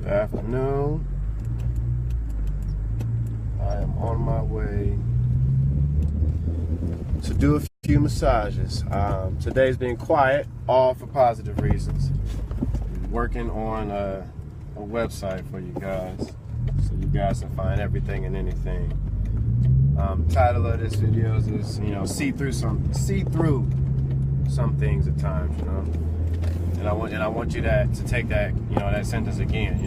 Good afternoon. I am on my way to do a few massages. Today's been quiet, all for positive reasons. Working on a website for you guys, so you guys can find everything and anything. Title of this video is, see through some things at times, And I want you to take that, that sentence again,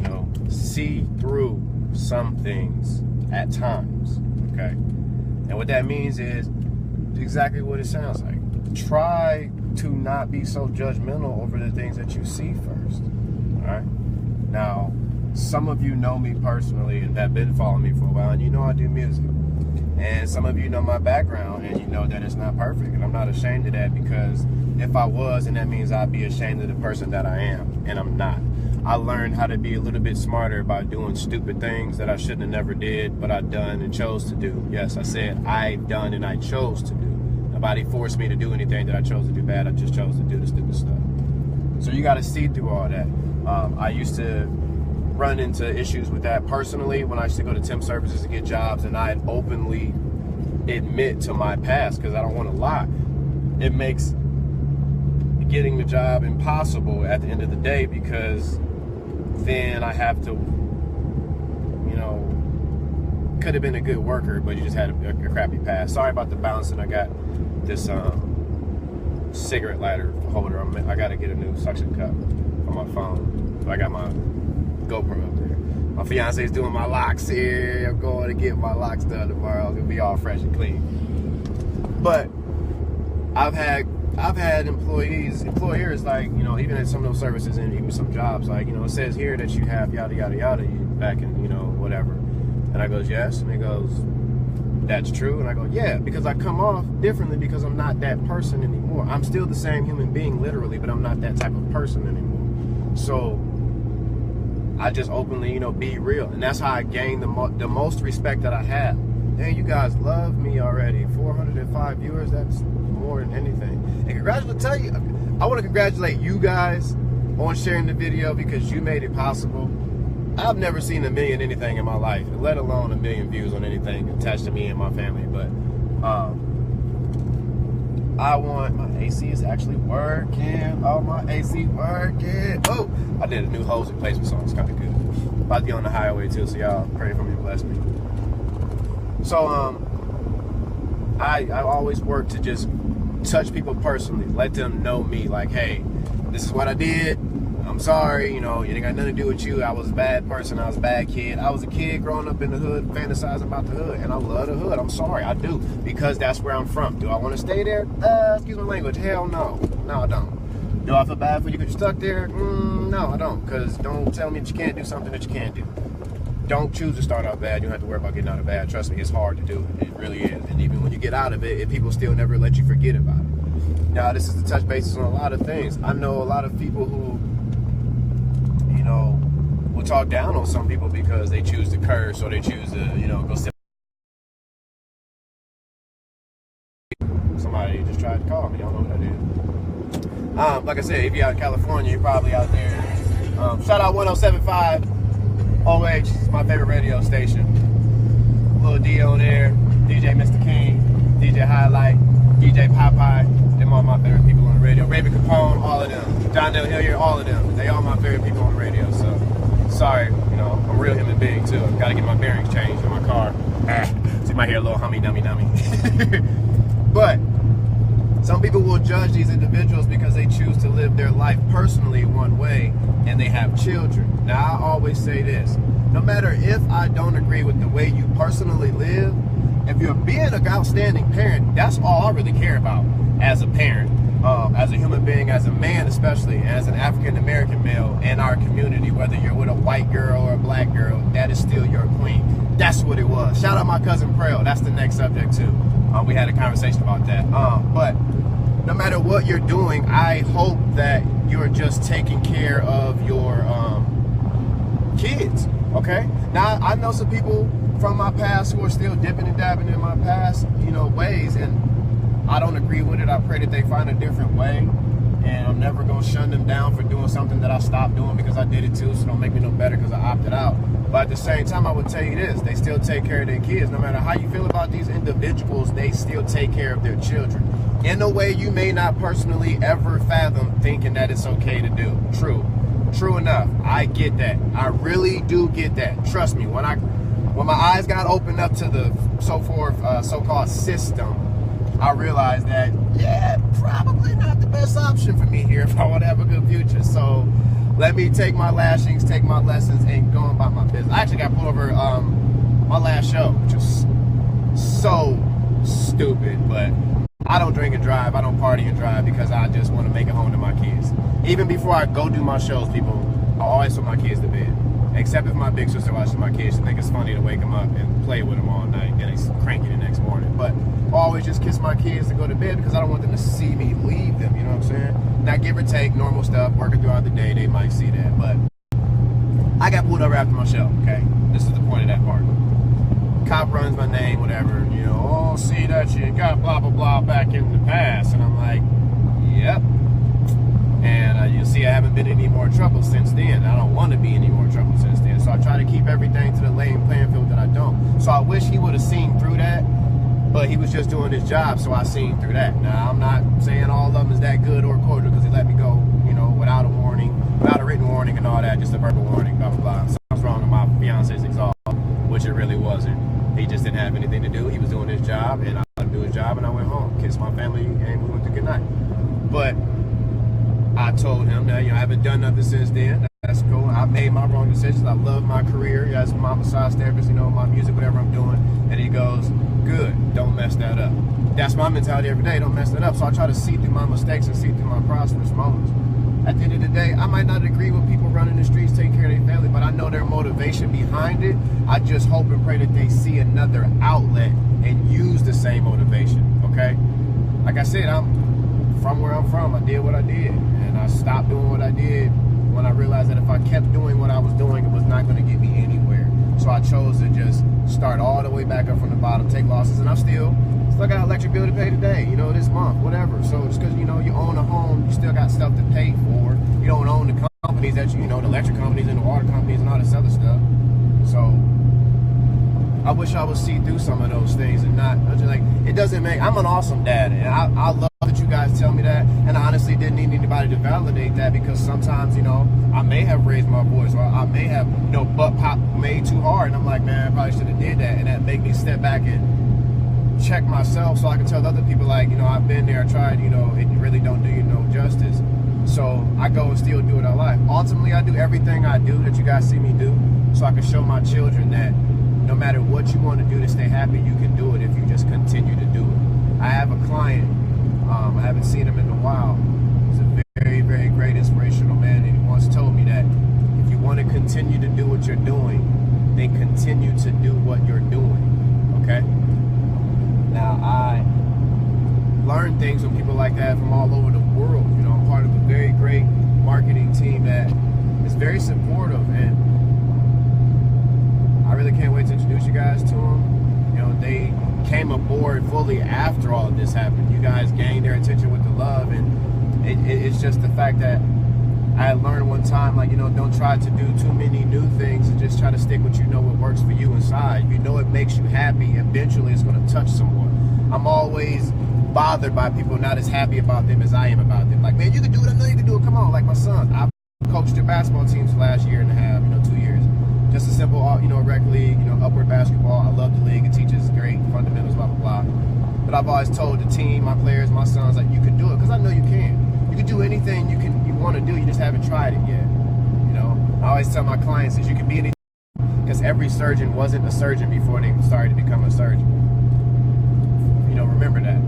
see through some things at times, okay? And what that means is exactly what it sounds like. Try to not be so judgmental over the things that you see first, all right? Now, some of you know me personally and have been following me for a while, and you know I do music. And some of you know my background, and you know that it's not perfect, and I'm not ashamed of that, because if I was, then that means I'd be ashamed of the person that I am, and I'm not. I learned how to be a little bit smarter by doing stupid things that I shouldn't have never did, but I've done and chose to do. Yes, I said I've done and I chose to do. Nobody forced me to do anything that I chose to do bad. I just chose to do the stupid stuff. So you got to see through all that. I used to run into issues with that personally when I used to go to temp services to get jobs, and I'd openly admit to my past because I don't want to lie. It makes getting the job impossible at the end of the day, because then I have to, could have been a good worker, but you just had a crappy past. Sorry about the bouncing. I got this cigarette lighter holder. I got to get a new suction cup for my phone. So I got my GoPro up there. My fiance is doing my locks here. I'm going to get my locks done tomorrow. It'll be all fresh and clean. But I've had employers like, even at some of those services and even some jobs, like, it says here that you have yada, yada, yada, you back in, whatever. And I goes, yes. And he goes, that's true. And I go, yeah, because I come off differently because I'm not that person anymore. I'm still the same human being, literally, but I'm not that type of person anymore. So I just openly, be real. And that's how I gained the most respect that I have. Dang, you guys love me already. 405 viewers, that's more than anything. And I want to congratulate you guys on sharing the video, because you made it possible. I've never seen a million anything in my life, let alone a million views on anything attached to me and my family. But my AC is actually working. Oh, my AC working. Oh, I did a new hose replacement song. It's kind of good. About to be on the highway too, so y'all pray for me and bless me. So I always work to just touch people personally, let them know me, like, hey, this is what I did. I'm sorry, it ain't got nothing to do with you. I was a bad person. I was a bad kid. I was a kid growing up in the hood, fantasizing about the hood, and I love the hood. I'm sorry, I do, because that's where I'm from. Do I want to stay there? Excuse my language. Hell no. No, I don't. Do I feel bad for you because you're stuck there? No, I don't, because don't tell me that you can't do something that you can't do. Don't choose to start out bad. You don't have to worry about getting out of bad. Trust me, it's hard to do. It really is. And even when you get out of it, people still never let you forget about it. Now, this is to touch bases on a lot of things. I know a lot of people who, will talk down on some people because they choose to curse, or they choose to, go sit. Somebody just tried to call me. I don't know who that is. Like I said, if you're out in California, you're probably out there. Shout out 107.5 OH, it's my favorite radio station. Little D on there, DJ Mr. King, DJ Highlight, DJ Popeye. Them all my favorite people on the radio. Raven Capone, all of them. John Del Hillier, all of them. They all my favorite people on the radio. So, sorry, I'm a real human being too. I've got to get my bearings changed in my car. So you might hear a little hummy dummy. But some people will judge these individuals because they choose to live their life personally one way, and they have children. Now, I always say this. No matter if I don't agree with the way you personally live, if you're being an outstanding parent, that's all I really care about as a parent, as a human being, as a man especially, as an African-American male in our community, whether you're with a white girl or a black girl, that is still your queen. That's what it was. Shout out my cousin Prel. That's the next subject too. We had a conversation about that. But no matter what you're doing, I hope that you're just taking care of your kids, okay? Now, I know some people from my past who are still dipping and dabbing in my past, ways, and I don't agree with it. I pray that they find a different way and I'm never gonna shun them down for doing something that I stopped doing because I did it too. So don't make me no better because I opted out. But at the same time, I would tell you this: they still take care of their kids. No matter how you feel about these individuals, they still take care of their children in a way you may not personally ever fathom, thinking that it's okay to do. True enough. I get that. I really do get that. Trust me. When my eyes got opened up to the so-called system, I realized that, yeah, probably not the best option for me here if I want to have a good future. So let me take my lashings, take my lessons, and go about my business. I actually got pulled over my last show, which was so stupid, but I don't drink and drive. I don't party and drive because I just want to make it home to my kids. Even before I go do my shows, people, I always put my kids to bed. Except if my big sister watches my kids, she think it's funny to wake them up and play with them all night and it's cranky the next morning. But I always just kiss my kids to go to bed because I don't want them to see me leave them, you know what I'm saying? Now, give or take, normal stuff, working throughout the day, they might see that. But I got pulled over after my show, okay? This is the point of that part. Cop runs my name, whatever, you know, oh, see that you got blah, blah, blah back in the past. And I'm like, yep. And you'll see I haven't been in any more trouble since then. I don't want to be in any more trouble since then. So I try to keep everything to the lane playing field that I don't. So I wish he would have seen through that, but he was just doing his job, so I seen through that. Now, I'm not saying all of them is that good or cordial because he let me go, you know, without a warning, without a written warning and all that, just a verbal warning, blah, blah, blah. Something's wrong with my fiance's exhaust, which it really wasn't. He just didn't have anything to do. He was doing his job, and I let him do his job, and I went home, kissed my family, and we went to good night. But I told him that, you know, I haven't done nothing since then. That's cool. I made my wrong decisions. I love my career as my massage therapist, you know, my music, whatever I'm doing. And he goes, good, don't mess that up. That's my mentality every day, don't mess that up. So I try to see through my mistakes and see through my prosperous moments. At the end of the day, I might not agree with people running the streets, taking care of their family, but I know their motivation behind it. I just hope and pray that they see another outlet and use the same motivation, okay? Like I said, I'm from where I'm from. I did what I did, and I stopped doing what I did when I realized that if I kept doing what I was doing, it was not going to get me anywhere. So I chose to just start all the way back up from the bottom, take losses, and I still got electric bill to pay today, you know, this month, whatever. So just because, you know, you own a home, you still got stuff to pay for. You don't own the companies that you know, the electric companies and the water companies and all this other stuff. So I wish I would see through some of those things and not just like, it doesn't make, I'm an awesome dad, and I love that you guys tell me that, and I honestly didn't need anybody to validate that, because sometimes, you know, I may have raised my voice, or I may have, you know, butt pop made too hard, and I'm like, man, I probably should have did that, and that made me step back and check myself so I can tell other people, like, you know, I've been there, I tried, you know, it really don't do you no justice. So I go and still do what I like. Ultimately, I do everything I do that you guys see me do so I can show my children that no matter what you want to do to stay happy, you can do it if you just continue to do it. I have a client, I haven't seen him in a while. He's a very, very great inspirational man, and he once told me that if you want to continue to do what you're doing, then continue to do what you're doing, okay? Now, I learn things from people like that from all over the world. You know, I'm part of a very great marketing team that is very supportive, and I really can't wait to introduce you guys to them. You know, they came aboard fully after all of this happened. You guys gained their attention with the love, and it's just the fact that I learned one time, like, you know, don't try to do too many new things, and just try to stick with, you know, what works for you inside. If you know it makes you happy, eventually it's going to touch someone. I'm always bothered by people not as happy about them as I am about them. Like, man, you can do it. I know you can do it. Come on. Like my sons. I've coached their basketball teams the last year and a half, you know, 2 years. Just a simple, you know, rec league, you know, upward basketball. I love the league. It teaches great fundamentals, blah, blah, blah. But I've always told the team, my players, my sons, like, you can do it, because I know you can. You can do anything you want to do. You just haven't tried it yet. You know, I always tell my clients that you can be anything, because every surgeon wasn't a surgeon before they started to become a surgeon. You know, remember that.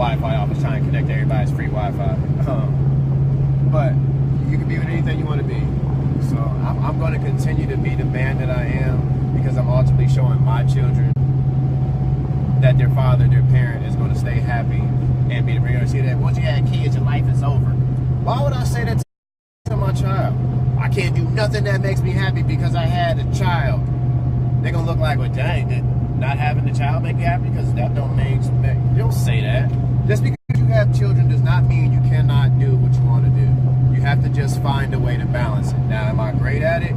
Wi-Fi off. I was trying to connect everybody's free Wi-Fi. But you can be with anything you want to be. So I'm going to continue to be the man that I am, because I'm ultimately showing my children that their father, their parent, is going to stay happy and be the bringer. See that once you have kids, your life is over. Why would I say that to my child? I can't do nothing that makes me happy because I had a child. They're going to look like, well, dang, did not having a child make you happy? Because that don't make, you don't say that. Just because you have children does not mean you cannot do what you want to do. You have to just find a way to balance it. Now, am I great at it?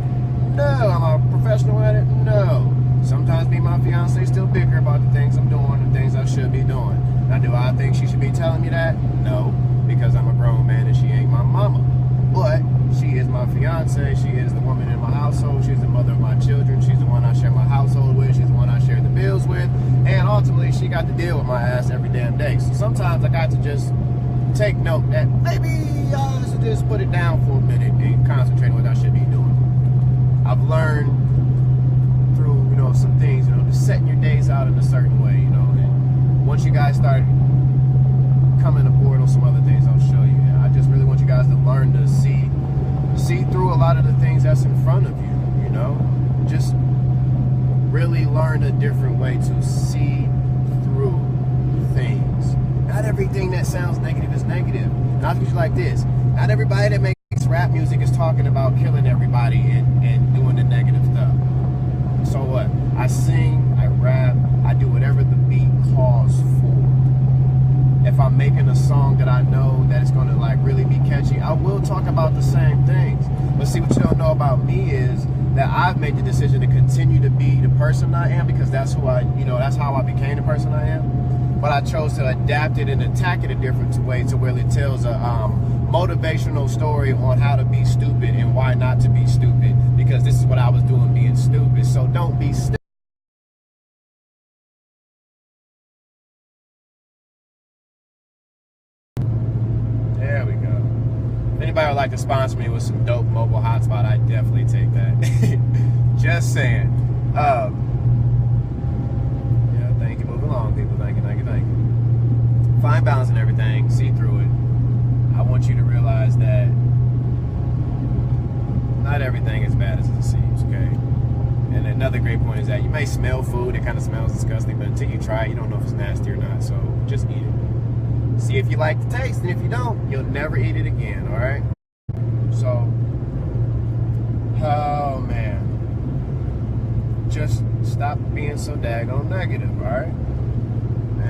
No. Am I a professional at it? No. Sometimes me and my fiance still bicker about the things I'm doing and things I should be doing. Now, do I think she should be telling me that? No, because I'm a grown man and she ain't my mama. But she is my fiance. She is the woman in my household. She's the mother of my children. She's the one I share my household with. She's the one I share the bills with. And ultimately, she got to deal with my ass every damn day. So sometimes I got to just take note that maybe I should just put it down for a minute and concentrate on what I should be doing. I've learned through, some things, just setting your days out in a certain way, and once you guys start coming aboard on some other things, I'll show you. I just really want you guys to learn to see through a lot of the things that's in front of you, just really learn a different way to see through things. Not everything that sounds negative is negative. Not because like this. Not everybody that makes rap music is talking about killing everybody and doing the negative stuff. So what? I sing, I rap, I do whatever the beat calls for. If I'm making a song that I know that it's going to really be catchy, I will talk about the same things. But see, what you don't know about me is that I've made the decision to continue to be the person I am, because that's who that's how I became the person I am. But I chose to adapt it and attack it a different way to where it tells a motivational story on how to be stupid and why not to be stupid, because this is what I was doing being stupid. So don't be stupid. There we go. If anybody would like to sponsor me with some dope mobile hotspot, I'd definitely take that. Just saying. Yeah, thank you. Move along, people. Thank you. Find balance in everything. See through it. I want you to realize that not everything is bad as it seems, okay? And another great point is that you may smell food, it kind of smells disgusting, but until you try it, you don't know if it's nasty or not, so just eat it. See if you like the taste, and if you don't, you'll never eat it again, all right? So, oh man, just stop being so daggone negative, all right?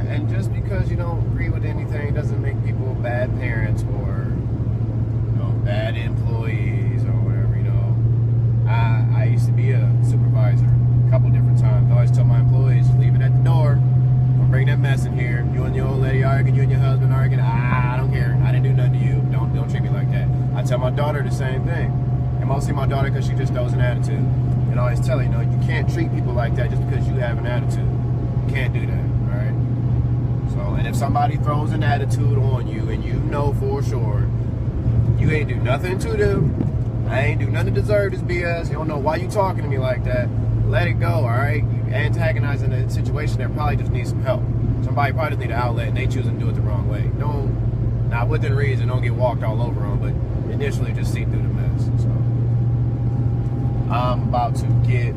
And just because you don't agree with anything doesn't make people bad parents or bad employees or whatever. I used to be a supervisor a couple different times. I always tell my employees, leave it at the door. Don't bring that mess in here. You and your old lady arguing, you and your husband arguing. I don't care. I didn't do nothing to you. Don't treat me like that. I tell my daughter the same thing. And mostly my daughter because she just knows an attitude. And I always tell her, you can't treat people like that just because you have an attitude. You can't do that, all right? So, and if somebody throws an attitude on you and you know for sure you ain't do nothing to them, I ain't do nothing to deserve this BS, you don't know why you talking to me like that, let it go, all right? You antagonizing a situation that probably just needs some help. Somebody probably just need an outlet and they choosing to do it the wrong way. Not within reason, don't get walked all over on, but initially just see through the mess. So I'm about to get